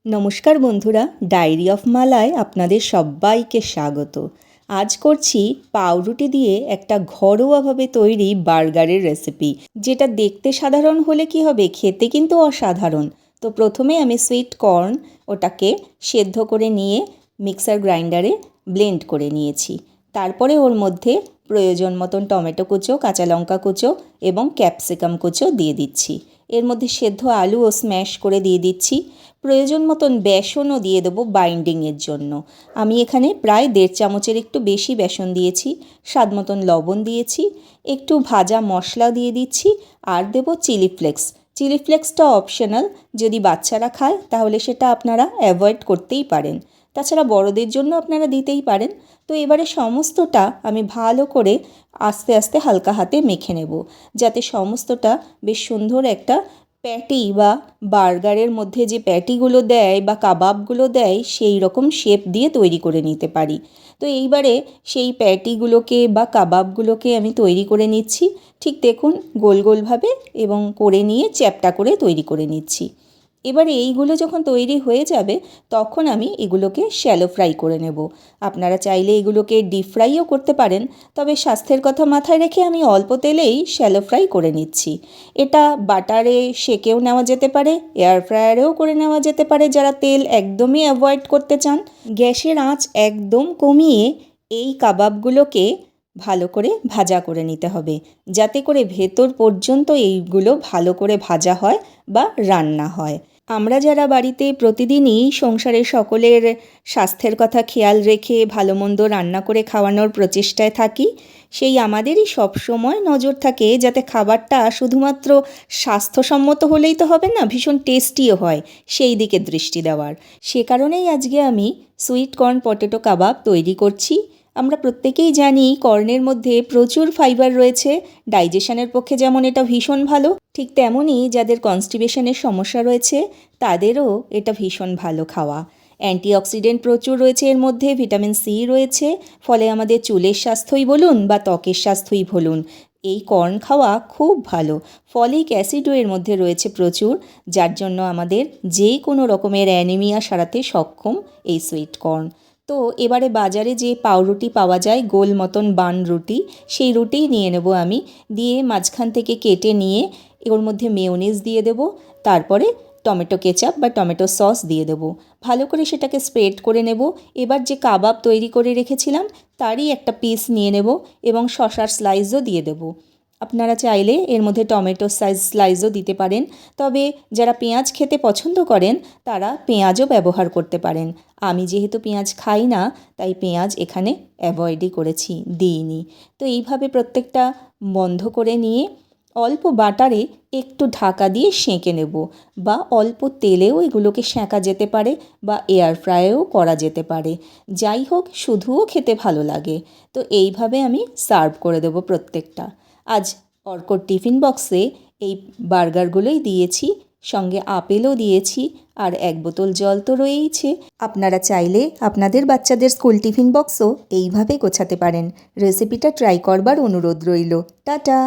নমস্কার বন্ধুরা, diary of মালায় আপনাদের সবাইকে স্বাগত। আজ করছি পাউরুটি দিয়ে একটা ঘরোয়াভাবে তৈরি বার্গারের রেসিপি, যেটা দেখতে সাধারণ হলে কি হবে, খেতে কিন্তু অসাধারণ। তো প্রথমে আমি সুইট কর্ন ওটাকে সেদ্ধ করে নিয়ে মিক্সার গ্রাইন্ডারে ব্লেন্ড করে নিয়েছি। তারপরে ওর মধ্যে প্রয়োজন মতন টমেটো কুচো, কাঁচা লঙ্কা কুচো এবং ক্যাপসিকাম কুচো দিয়ে দিচ্ছি। এর মধ্যে সেদ্ধ আলুও স্ম্যাশ করে দিয়ে দিচ্ছি। প্রয়োজন মতন বেসনও দিয়ে দেবো বাইন্ডিংয়ের জন্য। আমি এখানে প্রায় 1.5 চামচের একটু বেশি বেসন দিয়েছি। স্বাদ মতন লবণ দিয়েছি, একটু ভাজা মশলা দিয়ে দিচ্ছি, আর দেবো চিলি ফ্লেক্স। চিলি ফ্লেক্সটা অপশনাল, যদি বাচ্চারা খায় তাহলে সেটা আপনারা অ্যাভয়েড করতেই পারেন, তাছাড়া বড়দের জন্য আপনারা দিতেই পারেন। তো এবারে সমস্তটা আমি ভালো করে আস্তে আস্তে হালকা হাতে মেখে নেব, যাতে সমস্তটা বেশ সুন্দর একটা প্যাটি বা বার্গারের মধ্যে যে প্যাটিগুলো দেয় বা কাবাবগুলো দেয় সেই রকম শেপ দিয়ে তৈরি করে নিতে পারি। তো এইবারে সেই প্যাটিগুলোকে বা কাবাবগুলোকে আমি তৈরি করে নিচ্ছি। ঠিক দেখুন, গোল গোলভাবে এবং করে নিয়ে চ্যাপ্টা করে তৈরি করে নিচ্ছি। এবারে এইগুলো যখন তৈরি হয়ে যাবে তখন আমি এগুলোকে শ্যালো ফ্রাই করে নেব। আপনারা চাইলে এগুলোকে ডিপ ফ্রাইও করতে পারেন, তবে স্বাস্থ্যের কথা মাথায় রেখে আমি অল্প তেলেই শ্যালো ফ্রাই করে নিচ্ছি। এটা বাটারে সেকেও নেওয়া যেতে পারে, এয়ার ফ্রায়ারেও করে নেওয়া যেতে পারে যারা তেল একদমই অ্যাভয়েড করতে চান। গ্যাসের আঁচ একদম কমিয়ে এই কাবাবগুলোকে ভালো করে ভাজা করে নিতে হবে, যাতে করে ভেতর পর্যন্ত এইগুলো ভালো করে ভাজা হয় বা রান্না হয়। আমরা যারা বাড়িতে প্রতিদিনই সংসারের সকলের স্বাস্থ্যের কথা খেয়াল রেখে ভালো মন্দ রান্না করে খাওয়ানোর প্রচেষ্টায় থাকি, সেই আমাদেরই সবসময় নজর থাকে যাতে খাবারটা শুধুমাত্র স্বাস্থ্যসম্মত হলেই তো হবে না, ভীষণ টেস্টিও হয়, সেই দিকে দৃষ্টি দেওয়ার। সে কারণেই আজকে আমি সুইট কর্ন পটেটো কাবাব তৈরি করছি। আমরা প্রত্যেকেই জানি কর্নের মধ্যে প্রচুর ফাইবার রয়েছে, ডাইজেশনের পক্ষে যেমন এটা ভীষণ ভালো, ঠিক তেমনই যাদের কনস্টিপেশনের সমস্যা রয়েছে তাদেরও এটা ভীষণ ভালো খাওয়া। অ্যান্টিঅক্সিডেন্ট প্রচুর রয়েছে এর মধ্যে, ভিটামিন সি রয়েছে, ফলে আমাদের চুলের স্বাস্থ্যই বলুন বা ত্বকের স্বাস্থ্যই বলুন, এই কর্ন খাওয়া খুব ভালো। ফলিক অ্যাসিডও এর মধ্যে রয়েছে প্রচুর, যার জন্য আমাদের যে কোনো রকমের অ্যানিমিয়া সারাতে সক্ষম এই সুইট কর্ন। তো এবারে বাজারে যে পাউরুটি পাওয়া যায়, গোল মতন বান রুটি, সেই রুটিই নিয়ে নেব আমি। দিয়ে মাঝখান থেকে কেটে নিয়ে ওর মধ্যে মেয়োনিজ দিয়ে দেব, তারপরে টমেটো কেচাপ বা টমেটো সস দিয়ে দেব। ভালো করে সেটাকে স্প্রেড করে নেব। এবার যে কাবাব তৈরি করে রেখেছিলাম তারই একটা পিস নিয়ে নেব এবং শসার স্লাইসও দিয়ে দেব। আপনারা চাইলে এর মধ্যে টমেটো স্লাইসও দিতে পারেন, তবে যারা পেঁয়াজ খেতে পছন্দ করেন তারা পেঁয়াজও ব্যবহার করতে পারেন। আমি যেহেতু পেঁয়াজ খাই না, তাই পেঁয়াজ এখানে অ্যাভয়েডই করেছি, দিইনি। তো এইভাবে প্রত্যেকটা বন্ধ করে নিয়ে অল্প বাটারে একটু ঢাকা দিয়ে সেঁকে নেব, বা অল্প তেলেও এগুলোকে সেঁকা যেতে পারে বা এয়ার ফ্রাইও করা যেতে পারে। যাই হোক, শুধুও খেতে ভালো লাগে। তো এইভাবে আমি সার্ভ করে দেবো প্রত্যেকটা। আজ অর্কর টিফিন বক্সে এই বার্গারগুলোই দিয়েছি, সঙ্গে আপেলও দিয়েছি, আর 1 বোতল জল তো রয়েইছে। আপনারা চাইলে আপনাদের বাচ্চাদের স্কুল টিফিন বক্সও এইভাবে গোছাতে পারেন। রেসিপিটা ট্রাই করবার অনুরোধ রইল। টাটা।